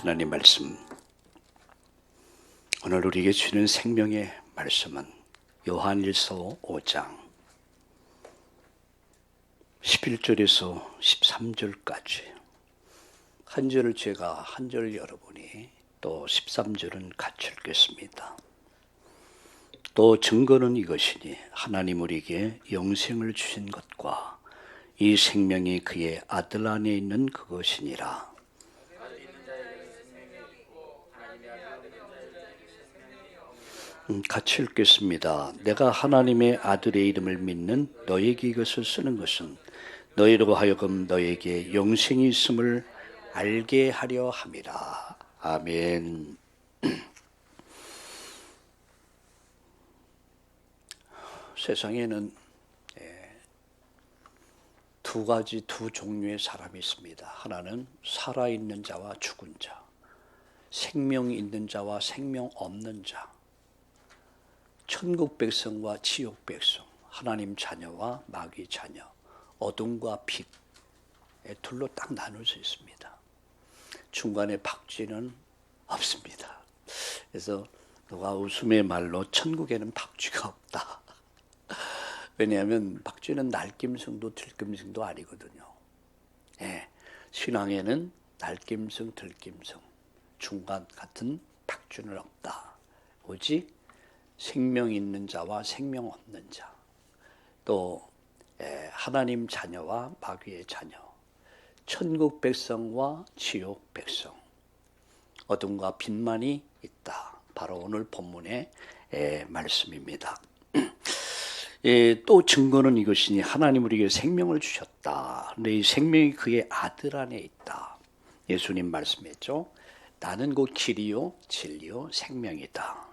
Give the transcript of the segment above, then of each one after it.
하나님 말씀, 오늘 우리에게 주는 생명의 말씀은 요한일서 5장 11절에서 13절까지 한 절을 제가 한 절 여러분이 또 13절은 같이 읽겠습니다. 또 증거는 이것이니 하나님 우리에게 영생을 주신 것과 이 생명이 그의 아들 안에 있는 그것이니라. 같이 읽겠습니다. 내가 하나님의 아들의 이름을 믿는 너에게 이것을 쓰는 것은 너희로 하여금 너에게 영생이 있음을 알게 하려 함이라. 아멘. 세상에는 두 종류의 사람이 있습니다. 하나는 살아있는 자와 죽은 자, 생명이 있는 자와 생명 없는 자, 천국 백성과 지옥 백성, 하나님 자녀와 마귀 자녀, 어둠과 빛의 둘로 딱 나눠져 있습니다. 중간에 박쥐는 없습니다. 그래서 누가 웃음의 말로 천국에는 박쥐가 없다. 왜냐하면 박쥐는 날김승도 들김승도 아니거든요. 신앙에는 날김승, 들김승, 중간 같은 박쥐는 없다. 오직 생명 있는 자와 생명 없는 자, 또 하나님 자녀와 마귀의 자녀, 천국 백성과 지옥 백성, 어둠과 빛만이 있다. 바로 오늘 본문의 말씀입니다. 또 증거는 이것이니 하나님 우리에게 생명을 주셨다. 그런데 이 생명이 그의 아들 안에 있다. 예수님 말씀했죠. 나는 곧 길이요 진리요 생명이다.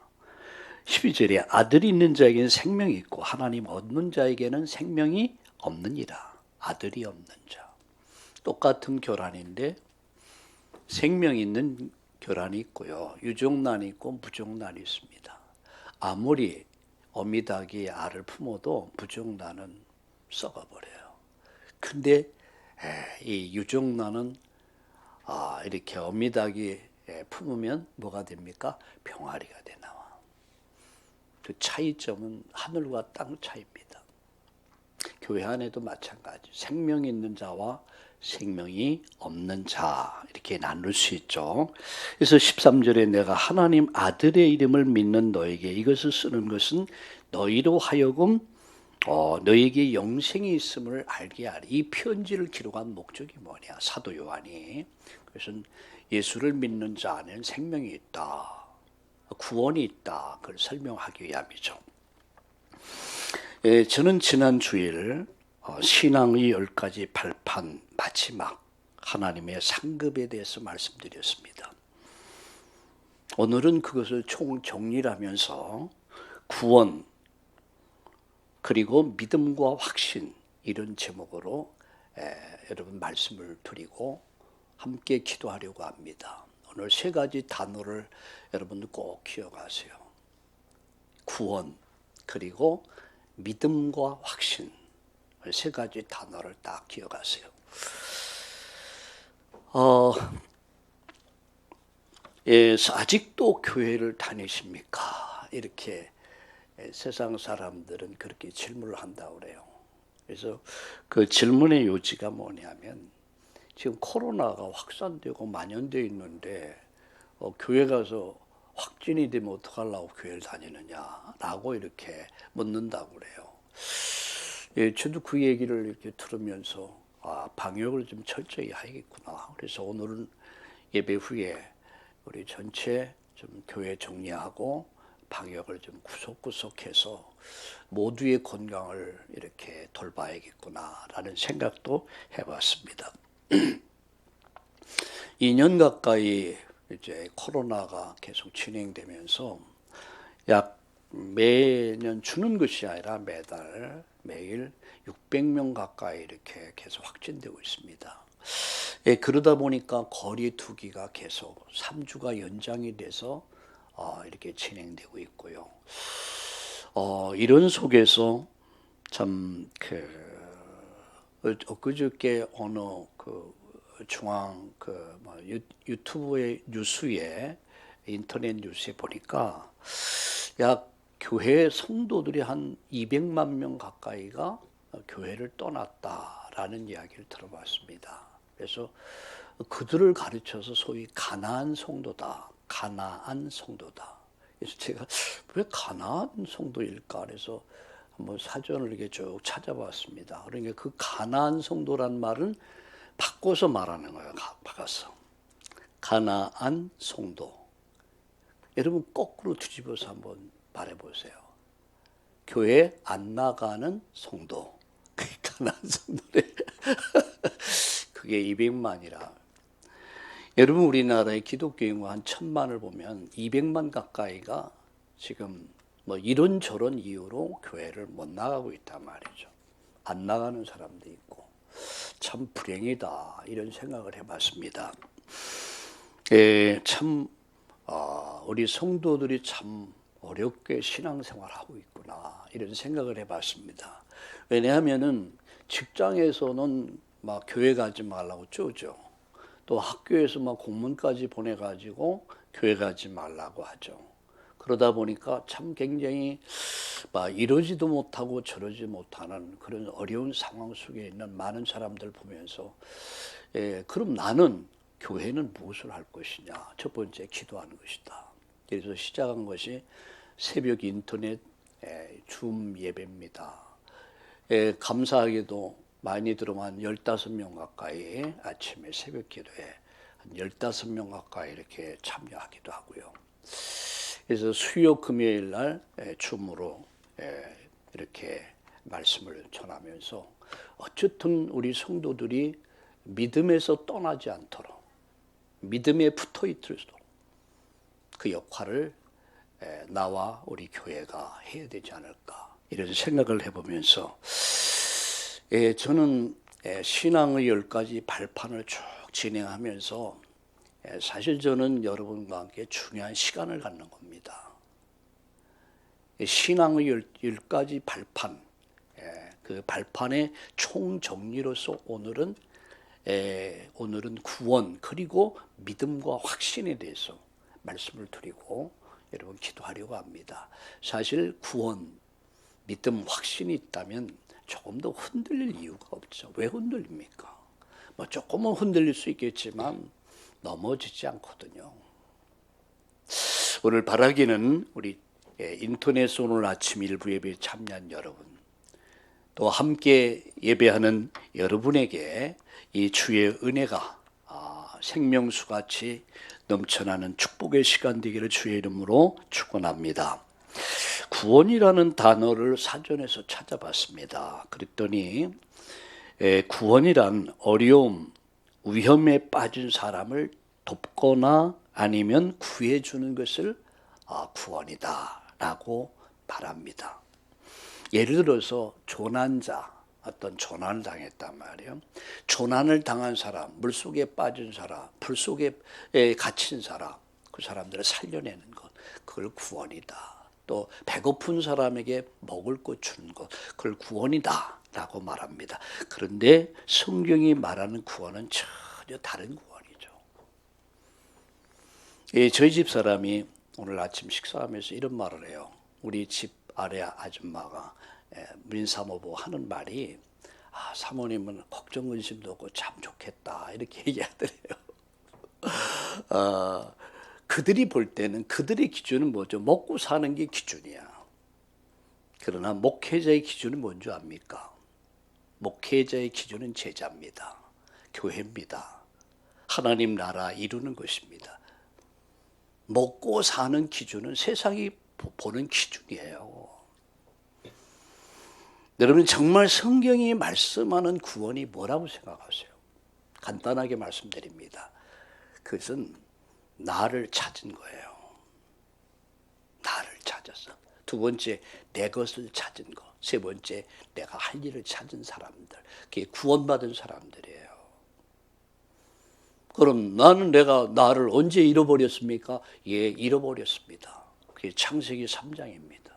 12절에 아들이 있는 자에게는 생명이 있고 하나님 없는 자에게는 생명이 없느니라. 아들이 없는 자. 똑같은 교란인데 생명이 있는 교란이 있고요. 유종란이 있고 무종란이 있습니다. 아무리 어미닭이 알을 품어도 무종란은 썩어버려요. 근데 이 유종란은 이렇게 어미닭이 품으면 뭐가 됩니까? 병아리가 돼 나와. 그 차이점은 하늘과 땅 차이입니다. 교회 안에도 마찬가지. 생명이 있는 자와 생명이 없는 자 이렇게 나눌 수 있죠. 그래서 13절에 내가 하나님 아들의 이름을 믿는 너에게 이것을 쓰는 것은 너희로 하여금 너에게 영생이 있음을 알게 하리. 이 편지를 기록한 목적이 뭐냐? 사도 요한이 그것은 예수를 믿는 자 안에는 생명이 있다. 구원이 있다. 그걸 설명하기 위함이죠. 저는 지난 주일 신앙의 10가지 발판 마지막 하나님의 상급에 대해서 말씀드렸습니다. 오늘은 그것을 총정리를 하면서 구원 그리고 믿음과 확신 이런 제목으로 여러분 말씀을 드리고 함께 기도하려고 합니다. 오늘 3가지 단어를 여러분들 꼭 기억하세요. 구원, 그리고 믿음과 확신. 3가지 단어를 딱 기억하세요. 아직도 교회를 다니십니까? 이렇게 세상 사람들은 그렇게 질문을 한다고 그래요. 그래서 그 질문의 요지가 뭐냐면 지금 코로나가 확산되고 만연되어 있는데 교회 가서 확진이 되면 어떡하려고 교회를 다니느냐라고 이렇게 묻는다고 그래요. 저도 그 얘기를 이렇게 들으면서 방역을 좀 철저히 해야겠구나. 그래서 오늘은 예배 후에 우리 전체 좀 교회 정리하고 방역을 좀 구석구석해서 모두의 건강을 이렇게 돌봐야겠구나라는 생각도 해봤습니다. 2년 가까이 이제 코로나가 계속 진행되면서 약 매년 주는 것이 아니라 매일 600명 가까이 이렇게 계속 확진되고 있습니다. 그러다 보니까 거리 두기가 계속 3주가 연장이 돼서 이렇게 진행되고 있고요. 이런 속에서 참 엊그저께 어느 중앙 유튜브의 뉴스에 인터넷 뉴스에 보니까 약 교회 성도들이 한 200만 명 가까이가 교회를 떠났다라는 이야기를 들어봤습니다. 그래서 그들을 가르쳐서 소위 가나안 성도다, 가나안 성도다. 그래서 제가 왜 가나안 성도일까? 그래서 한번 사전을 이렇게 쭉 찾아봤습니다. 그러니까 그 가나안 성도란 말은 바꿔서 말하는 거예요. 바꿔서 가나안 성도. 여러분 거꾸로 뒤집어서 한번 말해보세요. 교회 안 나가는 성도. 그게 가나안 성도래. 그게 200만이라. 여러분 우리나라의 기독교 인구 한 1000만을 보면 200만 가까이가 지금 뭐 이런저런 이유로 교회를 못 나가고 있단 말이죠. 안 나가는 사람도 있고 참 불행이다 이런 생각을 해봤습니다. 우리 성도들이 참 어렵게 신앙생활하고 있구나 이런 생각을 해봤습니다. 왜냐하면은 직장에서는 막 교회 가지 말라고 쪼죠. 또 학교에서 막 공문까지 보내가지고 교회 가지 말라고 하죠. 그러다 보니까 참 굉장히 막 이러지도 못하고 저러지 못하는 그런 어려운 상황 속에 있는 많은 사람들 보면서 그럼 나는 교회는 무엇을 할 것이냐. 첫 번째 기도하는 것이다. 그래서 시작한 것이 새벽 인터넷 줌 예배입니다. 감사하게도 많이 들어만 15명 가까이 아침에 새벽 기도에 한 15명 가까이 이렇게 참여하기도 하고요. 그래서 수요 금요일 날 줌으로 이렇게 말씀을 전하면서 어쨌든 우리 성도들이 믿음에서 떠나지 않도록 믿음에 붙어 있도록 그 역할을 나와 우리 교회가 해야 되지 않을까 이런 생각을 해보면서 저는 신앙의 10가지 발판을 쭉 진행하면서 사실 저는 여러분과 함께 중요한 시간을 갖는 겁니다. 신앙의 10가지 발판, 그 발판의 총정리로서 오늘은 구원 그리고 믿음과 확신에 대해서 말씀을 드리고 여러분 기도하려고 합니다. 사실 구원, 믿음, 확신이 있다면 조금 더 흔들릴 이유가 없죠. 왜 흔들립니까? 뭐 조금은 흔들릴 수 있겠지만 넘어지지 않거든요. 오늘 바라기는 우리 인터넷 오늘 아침 일부 예배에 참여한 여러분 또 함께 예배하는 여러분에게 이 주의 은혜가 생명수같이 넘쳐나는 축복의 시간 되기를 주의 이름으로 축원합니다. 구원이라는 단어를 사전에서 찾아봤습니다. 그랬더니 구원이란 어려움, 위험에 빠진 사람을 돕거나 아니면 구해주는 것을 구원이다라고 말합니다. 예를 들어서 조난자, 어떤 조난을 당했단 말이에요. 조난을 당한 사람, 물속에 빠진 사람, 불속에 갇힌 사람, 그 사람들을 살려내는 것, 그걸 구원이다. 또 배고픈 사람에게 먹을 것 주는 것, 그걸 구원이다 라고 말합니다. 그런데 성경이 말하는 구원은 전혀 다른 구원이죠. 저희 집 사람이 오늘 아침 식사하면서 이런 말을 해요. 우리 집 아래 아줌마가 민사모보 하는 말이 사모님은 걱정 근심도 없고 참 좋겠다 이렇게 얘기하더래요. 그들이 볼 때는 그들의 기준은 뭐죠? 먹고 사는 게 기준이야. 그러나 목회자의 기준은 뭔지 압니까? 목회자의 기준은 제자입니다. 교회입니다. 하나님 나라 이루는 것입니다. 먹고 사는 기준은 세상이 보는 기준이에요. 여러분 정말 성경이 말씀하는 구원이 뭐라고 생각하세요? 간단하게 말씀드립니다. 그것은 나를 찾은 거예요. 나를 찾아서. 두 번째, 내 것을 찾은 것. 세 번째, 내가 할 일을 찾은 사람들. 그게 구원받은 사람들이에요. 그럼 나를 언제 잃어버렸습니까? 잃어버렸습니다. 그게 창세기 3장입니다.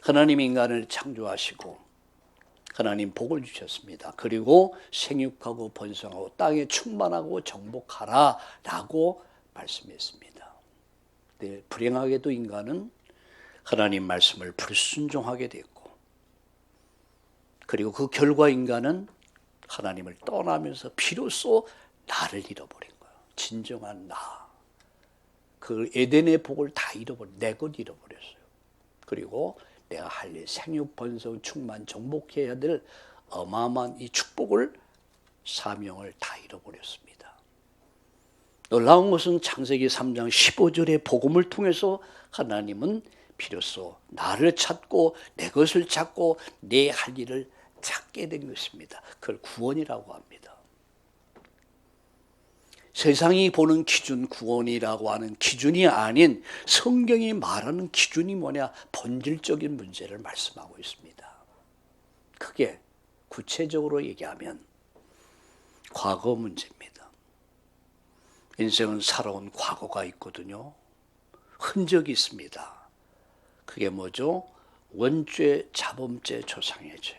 하나님 인간을 창조하시고 하나님 복을 주셨습니다. 그리고 생육하고 번성하고 땅에 충만하고 정복하라 라고 말씀했습니다. 네, 불행하게도 인간은 하나님 말씀을 불순종하게 됐고, 그리고 그 결과 인간은 하나님을 떠나면서 비로소 나를 잃어버린 거예요. 진정한 나. 그 에덴의 복을 다 잃어버린, 내 것 잃어버렸어요. 그리고 내가 할 일, 생육, 번성, 충만, 정복해야 될 어마어마한 이 축복을, 사명을 다 잃어버렸습니다. 놀라운 것은 창세기 3장 15절의 복음을 통해서 하나님은 비로소 나를 찾고 내 것을 찾고 내 할 일을 찾게 된 것입니다. 그걸 구원이라고 합니다. 세상이 보는 기준, 구원이라고 하는 기준이 아닌 성경이 말하는 기준이 뭐냐? 본질적인 문제를 말씀하고 있습니다. 크게 구체적으로 얘기하면 과거 문제입니다. 인생은 살아온 과거가 있거든요. 흔적이 있습니다. 그게 뭐죠? 원죄, 자범죄, 조상의 죄.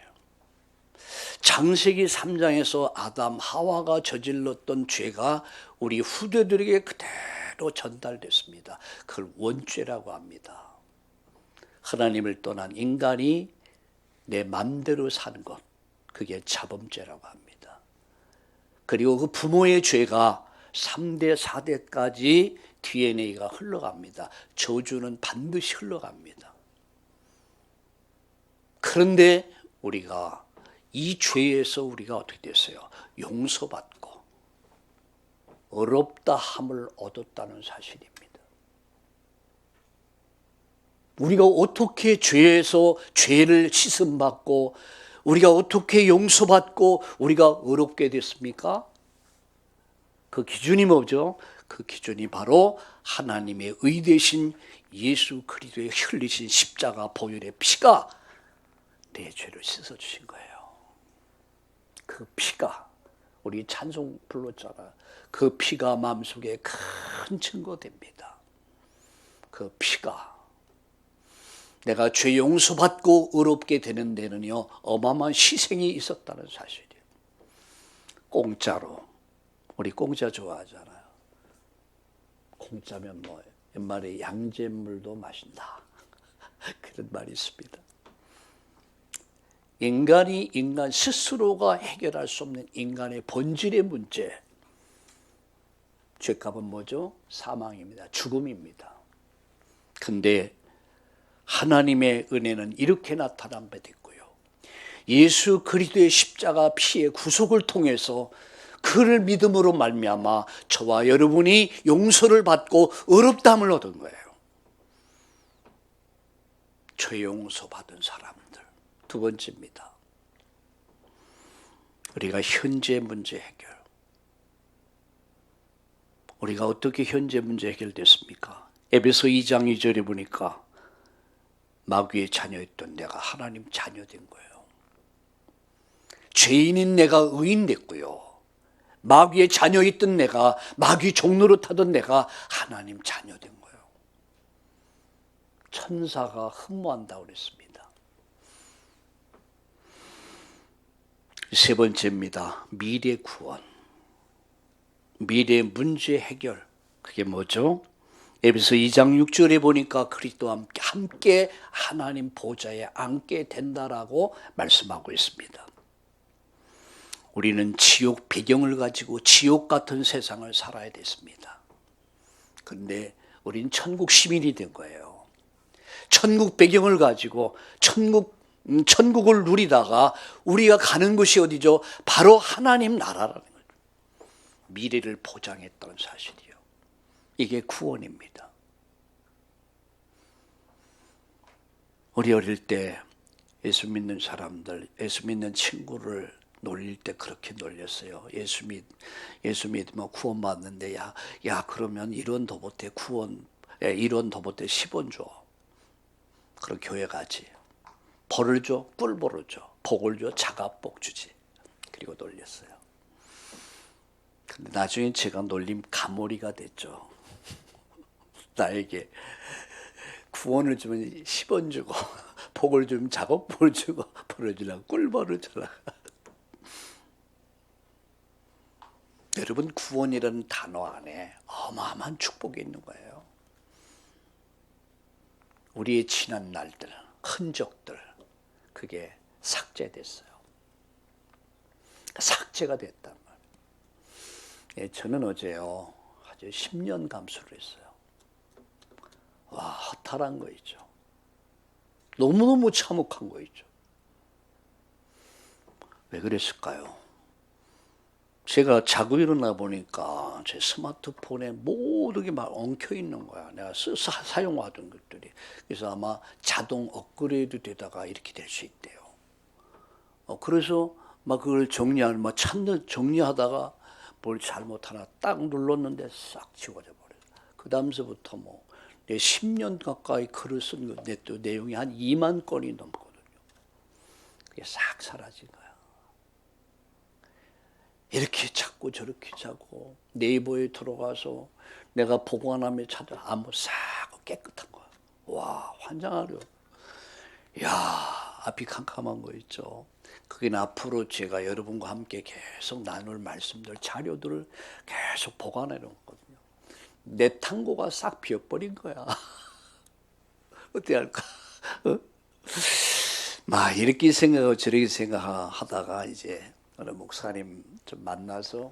창세기 3장에서 아담, 하와가 저질렀던 죄가 우리 후대들에게 그대로 전달됐습니다. 그걸 원죄라고 합니다. 하나님을 떠난 인간이 내 맘대로 사는 것, 그게 자범죄라고 합니다. 그리고 그 부모의 죄가 3대, 4대까지 DNA가 흘러갑니다. 저주는 반드시 흘러갑니다. 그런데 우리가 이 죄에서 우리가 어떻게 됐어요? 용서받고 어렵다 함을 얻었다는 사실입니다. 우리가 어떻게 죄에서 죄를 씻음받고 우리가 어떻게 용서받고 우리가 어렵게 됐습니까? 그 기준이 뭐죠? 그 기준이 바로 하나님의 의 되신 예수 그리스도의 흘리신 십자가 보혈의 피가 내 죄를 씻어주신 거예요. 그 피가, 우리 찬송 불렀잖아요. 그 피가 마음속에 큰 증거됩니다. 그 피가 내가 죄 용서받고 의롭게 되는 데는요 어마어마한 희생이 있었다는 사실이에요. 공짜로, 우리 공짜 좋아하잖아요. 공짜면 뭐예요? 옛말에 양잿물도 마신다 그런 말이 있습니다. 인간이 인간 스스로가 해결할 수 없는 인간의 본질의 문제, 죄값은 뭐죠? 사망입니다. 죽음입니다. 근데 하나님의 은혜는 이렇게 나타난 바 됐고요. 예수 그리스도의 십자가 피의 구속을 통해서 그를 믿음으로 말미암아 저와 여러분이 용서를 받고 의롭다함을 얻은 거예요. 죄 용서받은 사람들. 두 번째입니다. 우리가 현재 문제 해결. 우리가 어떻게 현재 문제 해결됐습니까? 에베소 2장 2절에 보니까 마귀의 자녀였던 내가 하나님 자녀 된 거예요. 죄인인 내가 의인 됐고요. 마귀의 자녀였던 내가, 마귀 종로로 타던 내가 하나님 자녀 된 거예요. 천사가 흠모한다고 그랬습니다. 세 번째입니다. 미래 구원. 미래 문제 해결. 그게 뭐죠? 에베소 2장 6절에 보니까 그리스도와 함께 하나님 보좌에 앉게 된다라고 말씀하고 있습니다. 우리는 지옥 배경을 가지고 지옥 같은 세상을 살아야 됐습니다. 그런데 우리는 천국 시민이 된 거예요. 천국 배경을 가지고 천국을 누리다가 우리가 가는 곳이 어디죠? 바로 하나님 나라라는 거죠. 미래를 보장했던 사실이요. 이게 구원입니다. 우리 어릴 때 예수 믿는 사람들, 예수 믿는 친구를 놀릴 때 그렇게 놀렸어요. 예수 믿으면 구원받는데 야 그러면 1원 더 보태 1원 더 보태 10원 줘. 그럼 교회 가지. 벌을 줘, 꿀벌을 줘. 복을 줘, 자가복 주지. 그리고 놀렸어요. 근데 나중에 제가 놀림 가몰이가 됐죠. 나에게 구원을 주면 10원 주고 복을 주면 작업 복을 주고 벌어주려고 꿀벌을 주라. 여러분, 구원이라는 단어 안에 어마어마한 축복이 있는 거예요. 우리의 지난 날들, 흔적들, 그게 삭제됐어요. 삭제가 됐단 말이에요. 예, 저는 어제요, 아주 10년 감수를 했어요. 와, 허탈한 거 있죠. 너무너무 참혹한 거 있죠. 왜 그랬을까요? 제가 자고 일어나 보니까 제 스마트폰에 모든 게 막 엉켜 있는 거야. 내가 사용하던 것들이. 그래서 아마 자동 업그레이드 되다가 이렇게 될 수 있대요. 그래서 막 그걸 정리하다가 뭘 잘못하나 딱 눌렀는데 싹 지워져 버려요. 그 다음서부터 뭐 내 10년 가까이 글을 쓴 내용이 한 2만 건이 넘거든요. 그게 싹 사라진 거야. 이렇게 찾고 저렇게 찾고 네이버에 들어가서 내가 보관함에 찾아 아무 싹 깨끗한 거야. 와, 환장하려. 야, 앞이 캄캄한 거 있죠. 그게 앞으로 제가 여러분과 함께 계속 나눌 말씀들, 자료들을 계속 보관해 놓거든요. 내 탕고가 싹 비어버린 거야. 어떻게 할까? 막 이렇게 생각하고 저렇게 생각하다가 이제 어느 목사님 좀 만나서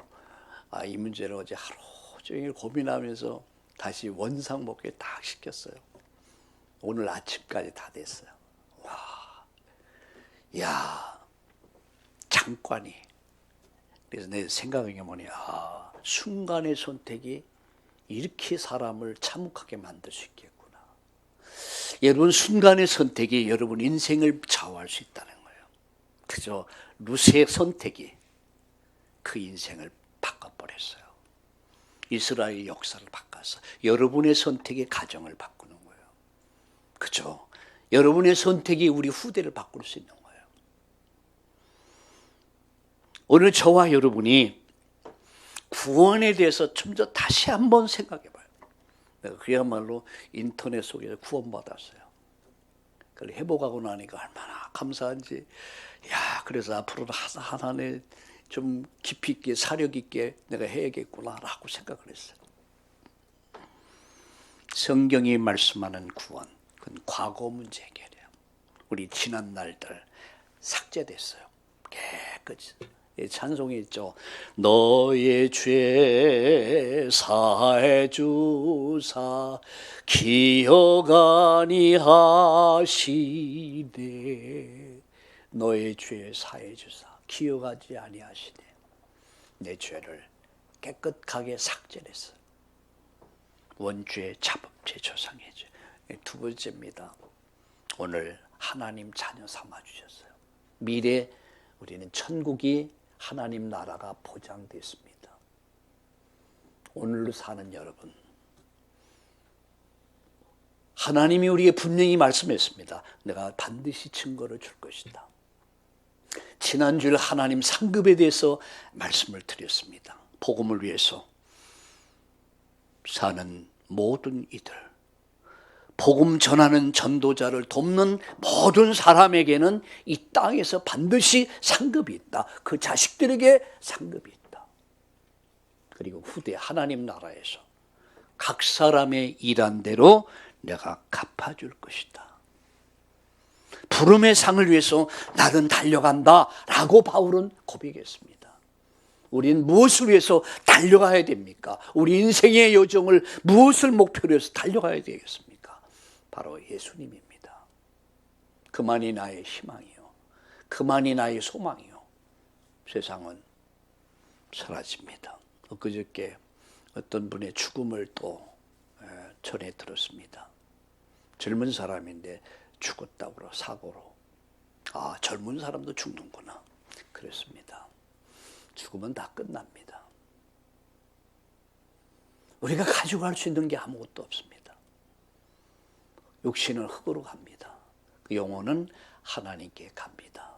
이 문제를 어제 하루 종일 고민하면서 다시 원상복귀 딱 시켰어요. 오늘 아침까지 다 됐어요. 와, 야, 장관이. 그래서 내 생각이 뭐냐, 순간의 선택이 이렇게 사람을 참혹하게 만들 수 있겠구나. 여러분, 순간의 선택이 여러분 인생을 좌우할 수 있다는 거예요. 그저 루스의 선택이 그 인생을 바꿔버렸어요. 이스라엘 역사를 바꿨어. 여러분의 선택이 가정을 바꾸는 거예요. 그죠? 여러분의 선택이 우리 후대를 바꿀 수 있는 거예요. 오늘 저와 여러분이 구원에 대해서 좀 더 다시 한번 생각해 봐요. 내가 그야말로 인터넷 속에서 구원받았어요. 그걸 회복하고 나니까 얼마나 감사한지. 야, 그래서 앞으로는 하나님 좀 깊이 있게 사력 있게 내가 해야겠구나라고 생각을 했어요. 성경이 말씀하는 구원, 그건 과거 문제 해결이에요. 우리 지난 날들 삭제됐어요. 깨끗이. 찬송이 있죠. 너의 죄 사해 주사 기억 아니하시네. 너의 죄 사해 주사 기억하지 아니하시네. 내 죄를 깨끗하게 삭제했어요. 원죄, 자범죄, 조상의 죄. 두 번째입니다. 오늘 하나님 자녀 삼아 주셨어요. 미래 우리는 천국이 하나님 나라가 보장됐습니다. 오늘로 사는 여러분, 하나님이 우리에게 분명히 말씀했습니다. 내가 반드시 증거를 줄 것이다. 지난주에 하나님 상급에 대해서 말씀을 드렸습니다. 복음을 위해서 사는 모든 이들, 복음 전하는 전도자를 돕는 모든 사람에게는 이 땅에서 반드시 상급이 있다. 그 자식들에게 상급이 있다. 그리고 후대 하나님 나라에서 각 사람의 일한 대로 내가 갚아줄 것이다. 부름의 상을 위해서 나는 달려간다 라고 바울은 고백했습니다. 우리는 무엇을 위해서 달려가야 됩니까? 우리 인생의 여정을 무엇을 목표로 해서 달려가야 되겠습니까? 바로 예수님입니다. 그만이 나의 희망이요, 그만이 나의 소망이요. 세상은 사라집니다. 엊그저께 어떤 분의 죽음을 또 전해 들었습니다. 젊은 사람인데 죽었다고 사고로. 젊은 사람도 죽는구나. 그랬습니다. 죽으면 다 끝납니다. 우리가 가져갈 수 있는 게 아무것도 없습니다. 육신은 흙으로 갑니다. 그 영혼은 하나님께 갑니다.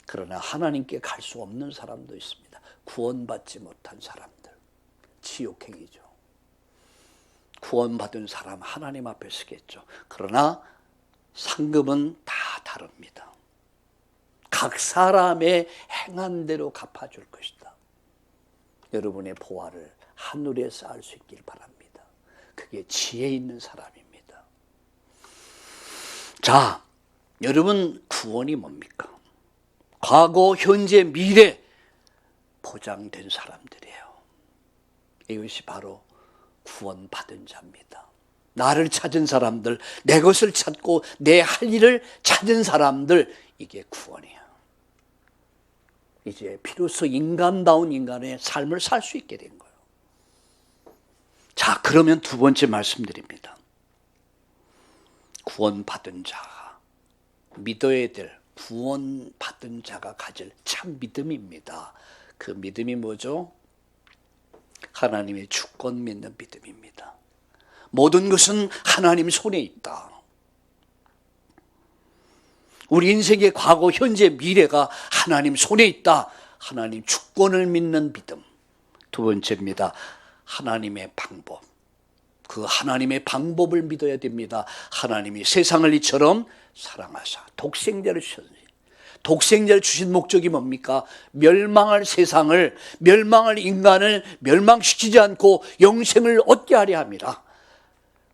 그러나 하나님께 갈 수 없는 사람도 있습니다. 구원받지 못한 사람들. 지옥행이죠. 구원받은 사람 하나님 앞에 서겠죠. 그러나 상급은 다 다릅니다. 각 사람의 행한 대로 갚아줄 것이다. 여러분의 보화를 하늘에 쌓을 수 있길 바랍니다. 그게 지혜 있는 사람입니다. 자, 여러분 구원이 뭡니까? 과거, 현재, 미래 보장된 사람들이에요. 이것이 바로 구원받은 자입니다. 나를 찾은 사람들, 내 것을 찾고 내 할 일을 찾은 사람들, 이게 구원이야. 이제 비로소 인간다운 인간의 삶을 살 수 있게 된 거예요. 자, 그러면 두 번째 말씀드립니다. 구원받은 자가 믿어야 될, 구원받은 자가 가질 참 믿음입니다. 그 믿음이 뭐죠? 하나님의 주권 믿는 믿음입니다. 모든 것은 하나님 손에 있다. 우리 인생의 과거, 현재, 미래가 하나님 손에 있다. 하나님 주권을 믿는 믿음. 두 번째입니다. 하나님의 방법. 그 하나님의 방법을 믿어야 됩니다. 하나님이 세상을 이처럼 사랑하사 독생자를 주셨으니, 독생자를 주신 목적이 뭡니까? 멸망할 세상을, 멸망할 인간을 멸망시키지 않고 영생을 얻게 하려 함이라.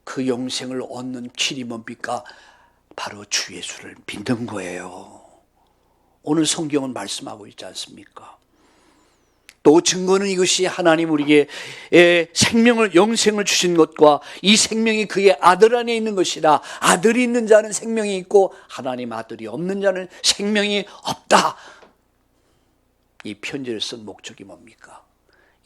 그 영생을 얻는 길이 뭡니까? 바로 주 예수를 믿는 거예요. 오늘 성경은 말씀하고 있지 않습니까? 또 증거는 이것이 하나님 우리에게 생명을, 영생을 주신 것과 이 생명이 그의 아들 안에 있는 것이라. 아들이 있는 자는 생명이 있고 하나님 아들이 없는 자는 생명이 없다. 이 편지를 쓴 목적이 뭡니까?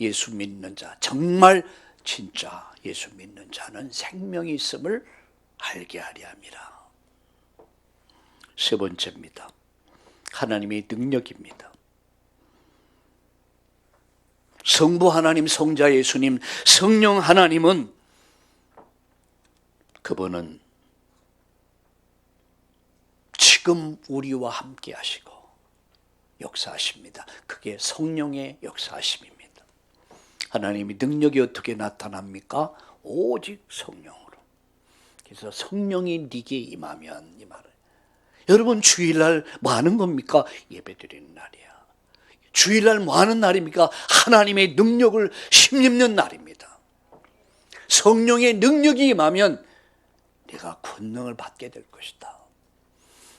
예수 믿는 자, 정말 진짜 예수 믿는 자는 생명이 있음을 알게 하려 함이라. 세 번째입니다. 하나님의 능력입니다. 성부 하나님, 성자 예수님, 성령 하나님은, 그분은 지금 우리와 함께 하시고 역사하십니다. 그게 성령의 역사하심입니다. 하나님의 능력이 어떻게 나타납니까? 오직 성령으로. 그래서 성령이 네게 임하면, 이 말은 여러분 주일날 뭐 하는 겁니까? 예배드리는 날이야. 주일날 뭐 하는 날입니까? 하나님의 능력을 힘입는 날입니다. 성령의 능력이 임하면 네가 권능을 받게 될 것이다.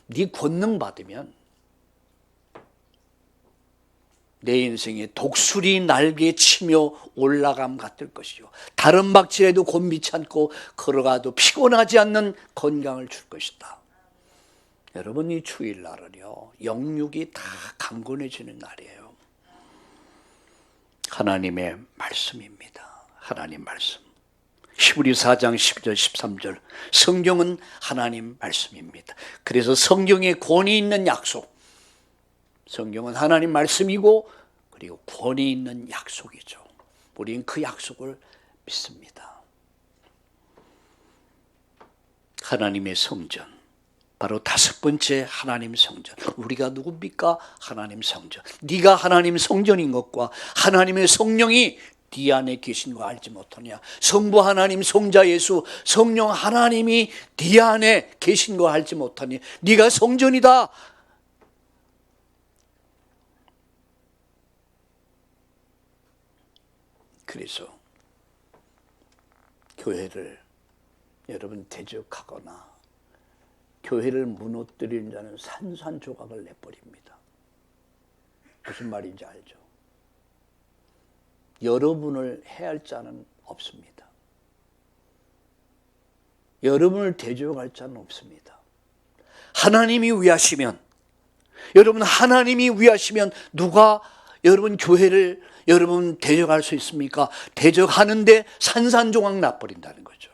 네 권능 받으면 내 인생에 독수리 날개 치며 올라감 같을 것이요, 다른 박질에도 곤비치 않고 걸어가도 피곤하지 않는 건강을 줄 것이다. 여러분, 이 주일날은요, 영육이 다 강건해지는 날이에요. 하나님의 말씀입니다. 하나님 말씀. 히브리 4장 10절 13절. 성경은 하나님 말씀입니다. 그래서 성경에 권위 있는 약속. 성경은 하나님 말씀이고, 그리고 권위 있는 약속이죠. 우리는 그 약속을 믿습니다. 하나님의 성전. 바로 다섯 번째 하나님 성전. 우리가 누굽니까? 하나님 성전. 네가 하나님 성전인 것과 하나님의 성령이 네 안에 계신 거 알지 못하냐? 성부 하나님, 성자 예수, 성령 하나님이 네 안에 계신 거 알지 못하니? 네가 성전이다. 그래서 교회를 여러분 대적하거나 교회를 무너뜨리는 자는 산산조각을 내버립니다. 무슨 말인지 알죠? 여러분을 해할 자는 없습니다. 여러분을 대적할 자는 없습니다. 하나님이 위하시면, 여러분 하나님이 위하시면 누가 여러분 교회를 여러분 대적할 수 있습니까? 대적하는데 산산조각 나버린다는 거죠.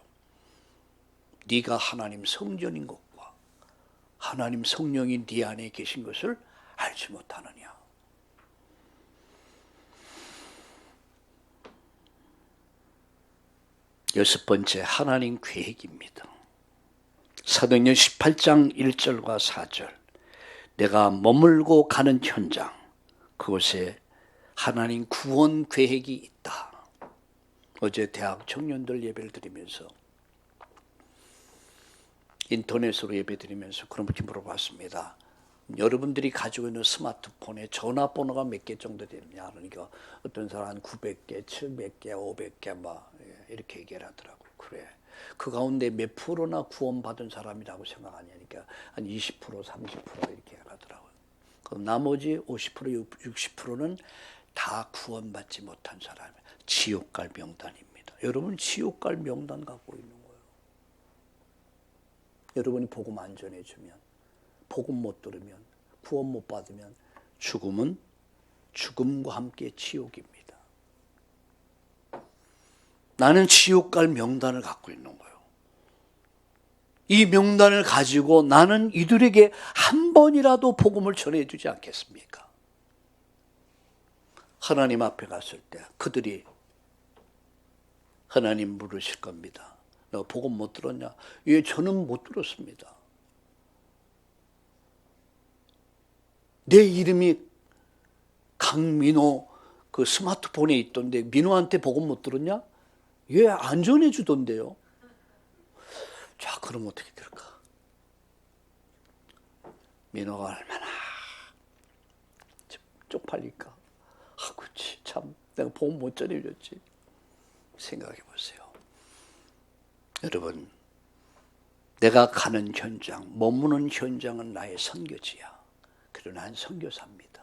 네가 하나님 성전인 것과 하나님 성령이 네 안에 계신 것을 알지 못하느냐? 여섯 번째, 하나님 계획입니다. 사도행전 18장 1절과 4절. 내가 머물고 가는 현장, 그곳에 하나님 구원 계획이 있다. 어제 대학 청년들 예배를 드리면서 인터넷으로 예배드리면서 그런 분께 물어봤습니다. 여러분들이 가지고 있는 스마트폰에 전화번호가 몇 개 정도 되느냐. 그러니까 어떤 사람은 900개, 700개, 500개 막 이렇게 얘기를 하더라고요. 그래. 그 가운데 몇 프로나 구원받은 사람이라고 생각하냐니까 한 20%, 30% 이렇게 하더라고요. 그럼 나머지 50%, 60%는 다 구원받지 못한 사람이에요. 지옥 갈 명단입니다. 여러분 지옥 갈 명단 갖고 있는 거예요. 여러분이 복음 안 전해주면, 복음 못 들으면, 구원 못 받으면 죽음은 죽음과 함께 지옥입니다. 나는 지옥 갈 명단을 갖고 있는 거예요. 이 명단을 가지고 나는 이들에게 한 번이라도 복음을 전해주지 않겠습니까? 하나님 앞에 갔을 때 그들이 하나님 물으실 겁니다. 너 복음 못 들었냐? 예, 저는 못 들었습니다. 내 이름이 강민호 그 스마트폰에 있던데 민호한테 복음 못 들었냐? 예, 안 전해주던데요. 자, 그럼 어떻게 될까? 민호가 얼마나 쪽팔릴까? 아, 그렇지. 참, 내가 복음 못 전해줬지. 생각해 보세요. 여러분, 내가 가는 현장, 머무는 현장은 나의 선교지야. 그러나 난 선교사입니다.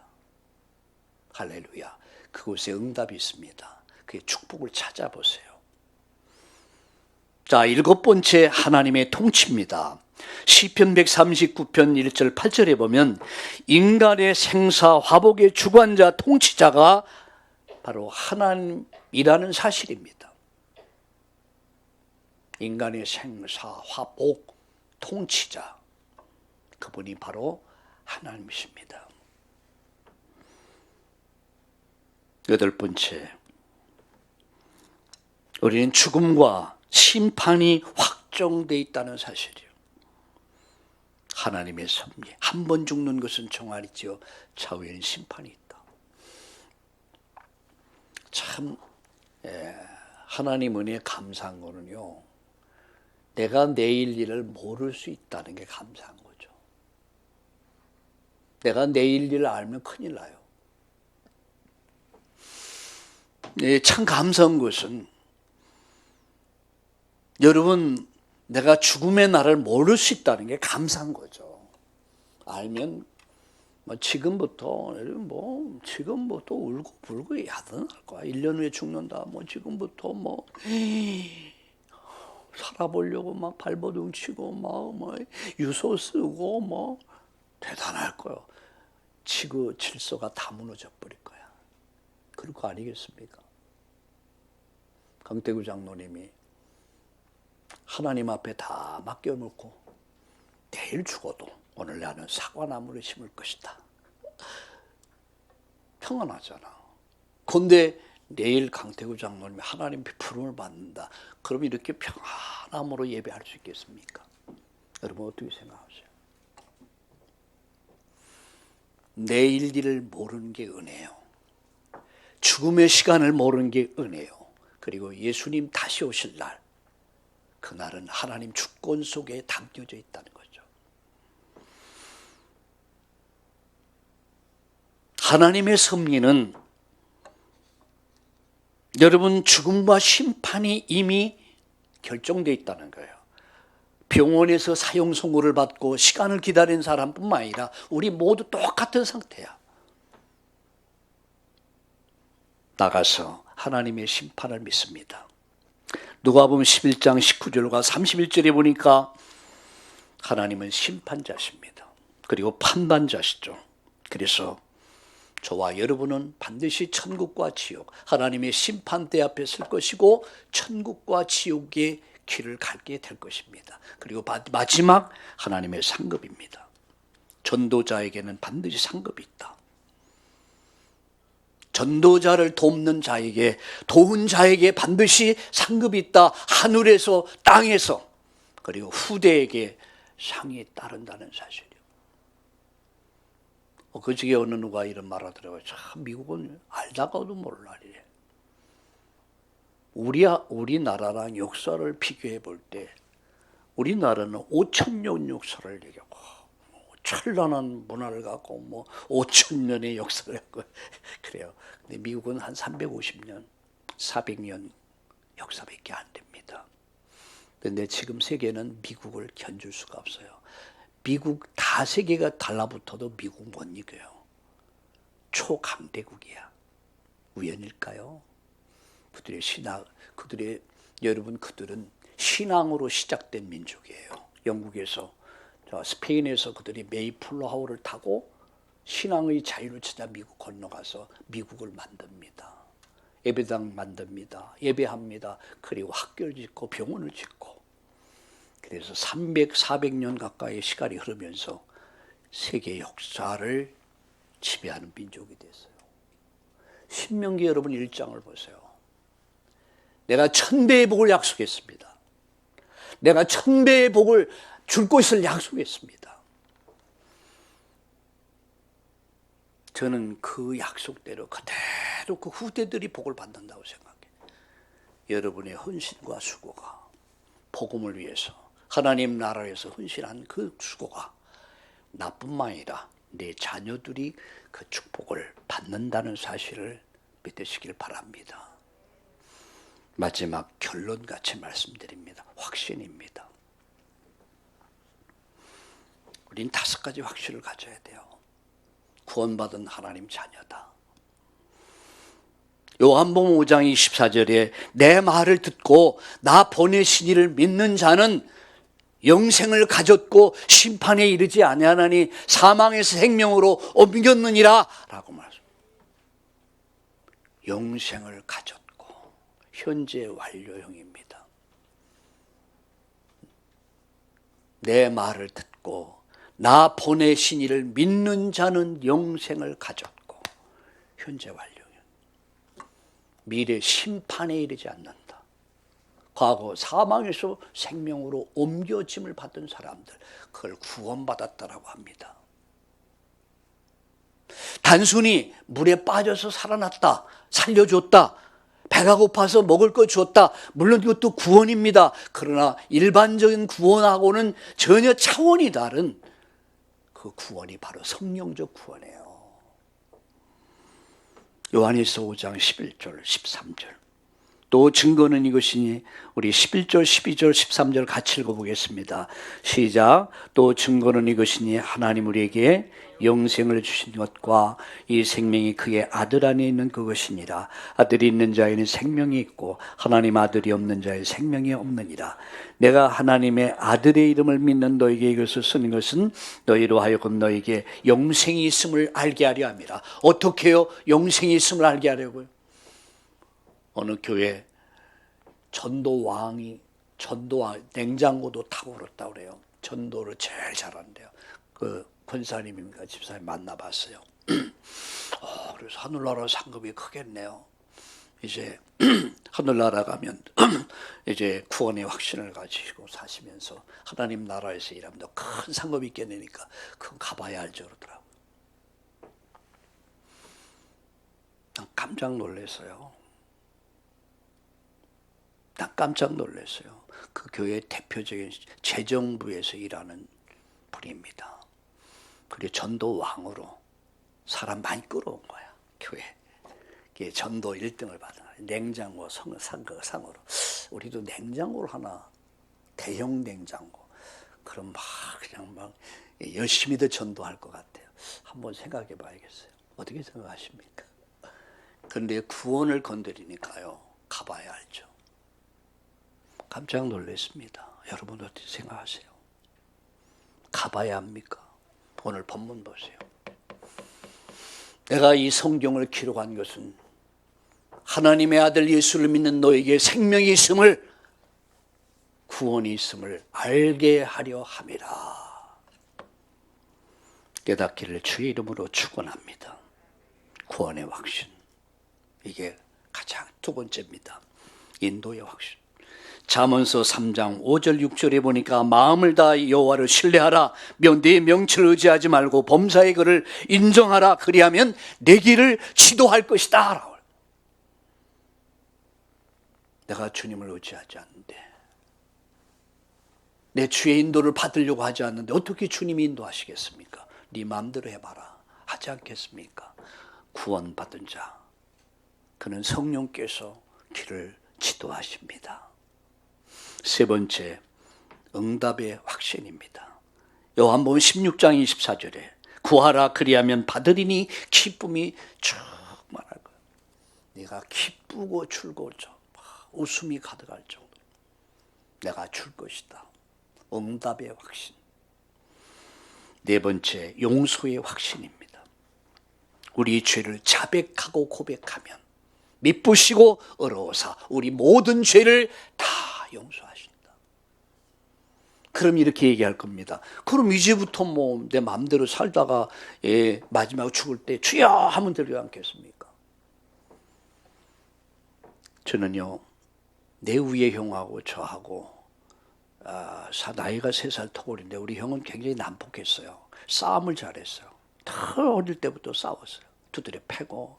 할렐루야. 그곳에 응답이 있습니다. 그의 축복을 찾아보세요. 자, 7번째 하나님의 통치입니다. 시편 139편 1절 8절에 보면 인간의 생사 화복의 주관자 통치자가 바로 하나님이라는 사실입니다. 인간의 생사 화복 통치자, 그분이 바로 하나님이십니다. 8번째, 우리는 죽음과 심판이 확정되어 있다는 사실이에요. 하나님의 섭리, 한 번 죽는 것은 종말이지요, 차후에는 심판이 있다. 참 하나님 은혜에 감사한 거는요, 내가 내일 일을 모를 수 있다는 게 감사한 거죠. 내가 내일 일을 알면 큰일 나요. 참 감사한 것은 여러분, 내가 죽음의 날을 모를 수 있다는 게 감사한 거죠. 알면 지금부터 지금부터 울고 불고 야단할 거야. 1년 후에 죽는다. 지금부터 살아보려고 막 발버둥 치고 유서 쓰고 대단할 거예요. 지구 질서가 다 무너져 버릴 거야. 그럴 거 아니겠습니까? 강태구 장로님이 하나님 앞에 다 맡겨놓고 내일 죽어도 오늘 나는 사과나무를 심을 것이다. 평안하잖아. 그런데 내일 강태구 장로님이 하나님 부름을 받는다. 그럼 이렇게 평안함으로 예배할 수 있겠습니까? 여러분 어떻게 생각하세요? 내일 일을 모르는 게 은혜예요. 죽음의 시간을 모르는 게 은혜예요. 그리고 예수님 다시 오실 날, 그날은 하나님 주권 속에 담겨져 있다는 거죠. 하나님의 섭리는 여러분 죽음과 심판이 이미 결정되어 있다는 거예요. 병원에서 사형 선고를 받고 시간을 기다린 사람뿐만 아니라 우리 모두 똑같은 상태야. 나가서 하나님의 심판을 믿습니다. 누가복음 11장 19절과 31절에 보니까 하나님은 심판자십니다. 그리고 판단자시죠. 그래서 저와 여러분은 반드시 천국과 지옥, 하나님의 심판대 앞에 설 것이고 천국과 지옥의 길을 갈게 될 것입니다. 그리고 마지막 하나님의 상급입니다. 전도자에게는 반드시 상급이 있다. 전도자를 돕는 자에게, 도운 자에게 반드시 상급이 있다. 하늘에서, 땅에서, 그리고 후대에게 상이 따른다는 사실이요. 그중에 어느 누가 이런 말 하더라고요. 참 미국은 알다가도 모를 날이래. 우리나라랑 역사를 비교해 볼 때 우리나라는 5,000년 역사를 얘기하고 찬란한 문화를 갖고 5,000년의 역사를 갖고 그래요. 근데 미국은 한 350년, 400년 역사밖에 안 됩니다. 근데 지금 세계는 미국을 견줄 수가 없어요. 미국 다 세계가 달라붙어도 미국 못 이겨요. 초강대국이야. 우연일까요? 그들은 신앙으로 시작된 민족이에요. 영국에서, 스페인에서 그들이 메이플라워를 타고 신앙의 자유를 찾아 미국 건너가서 미국을 만듭니다. 예배당 만듭니다. 예배합니다. 그리고 학교를 짓고 병원을 짓고. 그래서 300, 400년 가까이 시간이 흐르면서 세계 역사를 지배하는 민족이 됐어요. 신명기 여러분 1장을 보세요. 내가 1000배의 복을 약속했습니다. 내가 1000배의 복을 줄 것을 약속했습니다. 저는 그 약속대로 그대로 그 후대들이 복을 받는다고 생각해요. 여러분의 헌신과 수고가 복음을 위해서 하나님 나라에서 헌신한 그 수고가 나뿐만 아니라 내 자녀들이 그 축복을 받는다는 사실을 믿으시길 바랍니다. 마지막 결론같이 말씀드립니다. 확신입니다. 우린 5가지 확신을 가져야 돼요. 구원받은 하나님 자녀다. 요한복음 5장 24절에 내 말을 듣고 나 보내신 이를 믿는 자는 영생을 가졌고 심판에 이르지 아니하나니 사망에서 생명으로 옮겼느니라 라고 말합니다. 영생을 가졌고 현재 완료형입니다. 내 말을 듣고 나 보내신 이를 믿는 자는 영생을 가졌고 현재 완료형. 미래 심판에 이르지 않는다. 과거 사망에서 생명으로 옮겨짐을 받은 사람들, 그걸 구원받았다라고 합니다. 단순히 물에 빠져서 살아났다, 살려줬다, 배가 고파서 먹을 거 줬다, 물론 이것도 구원입니다. 그러나 일반적인 구원하고는 전혀 차원이 다른 그 구원이 바로 성령적 구원이에요. 요한일서 5장 11절 13절. 또 증거는 이것이니 우리 11절 12절 13절 같이 읽어보겠습니다. 시작. 또 증거는 이것이니 하나님 우리에게 영생을 주신 것과 이 생명이 그의 아들 안에 있는 그것이니라. 아들이 있는 자에는 생명이 있고 하나님 아들이 없는 자에 생명이 없느니라. 내가 하나님의 아들의 이름을 믿는 너에게 이것을 쓰는 것은 너희로 하여금 너에게 영생이 있음을 알게 하려 함이라. 어떻게 해요? 영생이 있음을 알게 하려고요. 어느 교회 전도왕 냉장고도 타고 그렇다고 그래요. 전도를 제일 잘한대요. 그 권사님인가 집사님 만나봤어요. 그래서 하늘나라 상급이 크겠네요. 이제 하늘나라 가면 이제 구원의 확신을 가지고 사시면서 하나님 나라에서 일하면 더 큰 상급이 있겠으니까 그건 가봐야 알죠 그러더라고요. 깜짝 놀랐어요. 난 깜짝 놀랐어요. 그 교회 대표적인 재정부에서 일하는 분입니다. 그리고 전도왕으로 사람 많이 끌어온 거야. 교회. 전도 1등을 받은 거야. 냉장고 상으로. 우리도 냉장고를 하나, 대형 냉장고. 그럼 그냥 열심히도 전도할 것 같아요. 한번 생각해 봐야겠어요. 어떻게 생각하십니까? 그런데 구원을 건드리니까요. 가봐야 알죠. 깜짝 놀랐습니다. 여러분 어떻게 생각하세요? 가봐야 합니까? 오늘 본문 보세요. 내가 이 성경을 기록한 것은 하나님의 아들 예수를 믿는 너에게 생명이 있음을, 구원이 있음을 알게 하려 함이라. 깨닫기를 주의 이름으로 축원합니다. 구원의 확신. 이게 가장 두 번째입니다. 인도의 확신. 잠언서 3장 5절 6절에 보니까 마음을 다하여 여호와를 신뢰하라. 네 명치를 의지하지 말고 범사의 그를 인정하라. 그리하면 내 길을 지도할 것이다. 내가 주님을 의지하지 않는데 내 주의 인도를 받으려고 하지 않는데 어떻게 주님이 인도하시겠습니까? 네 마음대로 해봐라 하지 않겠습니까? 구원받은 자, 그는 성령께서 길을 지도하십니다. 세 번째, 응답의 확신입니다. 요한복음 16장 24절에 구하라 그리하면 받으리니 기쁨이 충만할 거야. 네가 기쁘고 즐거워져 웃음이 가득할 정도 내가 줄 것이다. 응답의 확신. 네 번째, 용서의 확신입니다. 우리 죄를 자백하고 고백하면 미쁘시고 의로우사 우리 모든 죄를 다 용서하신다. 그럼 이렇게 얘기할 겁니다. 그럼 이제부터 뭐 내 마음대로 살다가 마지막 죽을 때 주여 하면 되지 않겠습니까? 저는요, 내 위에 형하고 저하고 나이가 3살 터울인데 우리 형은 굉장히 난폭했어요. 싸움을 잘했어요. 다 어릴 때부터 싸웠어요. 두드려 패고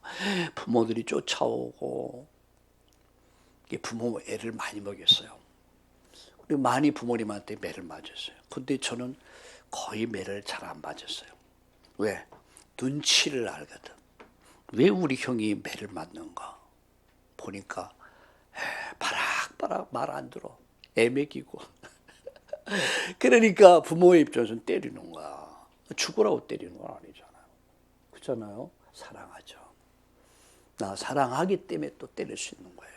부모들이 쫓아오고 부모 애를 많이 먹였어요. 그리고 많이 부모님한테 매를 맞았어요. 근데 저는 거의 매를 잘 안 맞았어요. 왜? 눈치를 알거든. 왜 우리 형이 매를 맞는가? 보니까 바락바락 말 안 들어. 애 먹이고. 그러니까 부모의 입장에서는 때리는 거야. 죽으라고 때리는 건 아니잖아요. 그렇잖아요? 사랑하죠. 나 사랑하기 때문에 또 때릴 수 있는 거예요.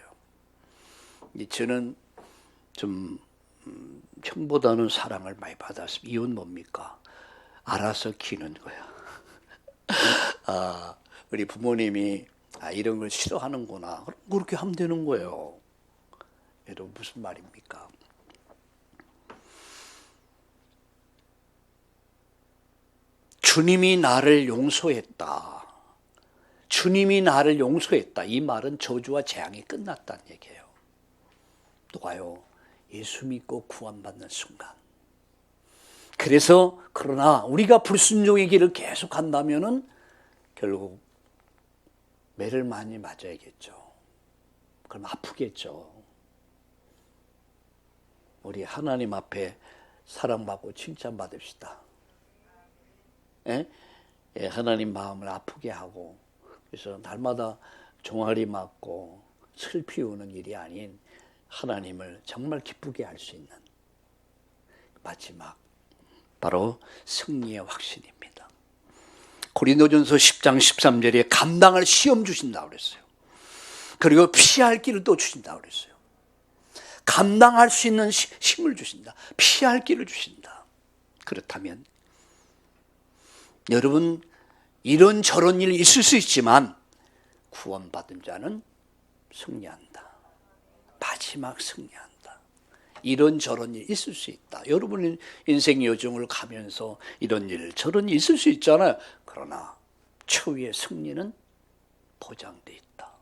저는 좀 형보다는 사랑을 많이 받았습니다. 이유는 뭡니까? 알아서 키는 거야. 우리 부모님이 이런 걸 싫어하는구나. 그렇게 하면 되는 거예요. 여러분 무슨 말입니까? 주님이 나를 용서했다. 주님이 나를 용서했다. 이 말은 저주와 재앙이 끝났다는 얘기예요. 누가요? 예수 믿고 구원받는 순간. 그래서 그러나 우리가 불순종의 길을 계속 간다면은 결국 매를 많이 맞아야겠죠. 그럼 아프겠죠. 우리 하나님 앞에 사랑받고 칭찬받읍시다. 하나님 마음을 아프게 하고 그래서 날마다 종아리 맞고 슬피 우는 일이 아닌 하나님을 정말 기쁘게 할 수 있는 마지막 바로 승리의 확신입니다. 고린도전서 10장 13절에 감당할 시험 주신다고 그랬어요. 그리고 피할 길을 또 주신다고 그랬어요. 감당할 수 있는 힘을 주신다. 피할 길을 주신다. 그렇다면 여러분 이런저런 일이 있을 수 있지만 구원받은 자는 승리한다. 마지막 승리한다. 이런저런 일이 있을 수 있다. 여러분 인생 여정을 가면서 이런 일 저런 일 있을 수 있잖아요. 그러나 최후의 승리는 보장되어 있다.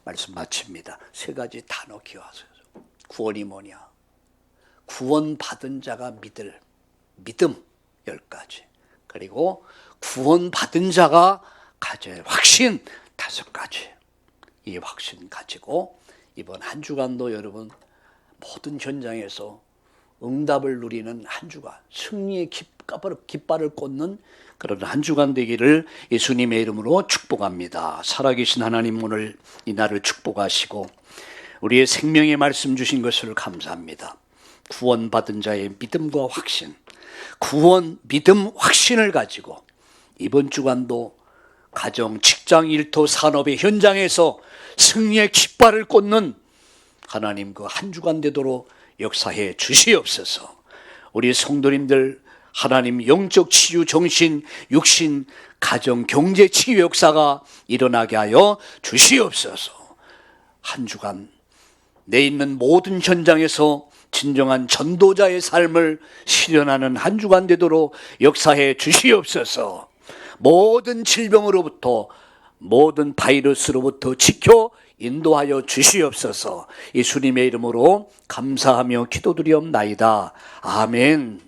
말씀 마칩니다. 세 가지 단어 기억하세요. 구원이 뭐냐? 구원받은 자가 믿을 믿음 10가지. 그리고 구원받은 자가 가져야 할 확신 5가지. 이 확신 가지고 이번 한 주간도 여러분 모든 현장에서 응답을 누리는 한 주간, 승리의 깃발을 꽂는 그런 한 주간 되기를 예수님의 이름으로 축복합니다. 살아계신 하나님 오늘 이 날을 축복하시고 우리의 생명의 말씀 주신 것을 감사합니다. 구원받은 자의 믿음과 확신, 구원, 믿음, 확신을 가지고 이번 주간도 가정, 직장, 일터, 산업의 현장에서 승리의 깃발을 꽂는 하나님 그 한 주간 되도록 역사해 주시옵소서. 우리 성도님들 하나님 영적 치유, 정신, 육신, 가정, 경제 치유 역사가 일어나게 하여 주시옵소서. 한 주간 내 있는 모든 현장에서 진정한 전도자의 삶을 실현하는 한 주간 되도록 역사해 주시옵소서. 모든 질병으로부터 모든 바이러스로부터 지켜 인도하여 주시옵소서. 예수님의 이름으로 감사하며 기도드리옵나이다. 아멘.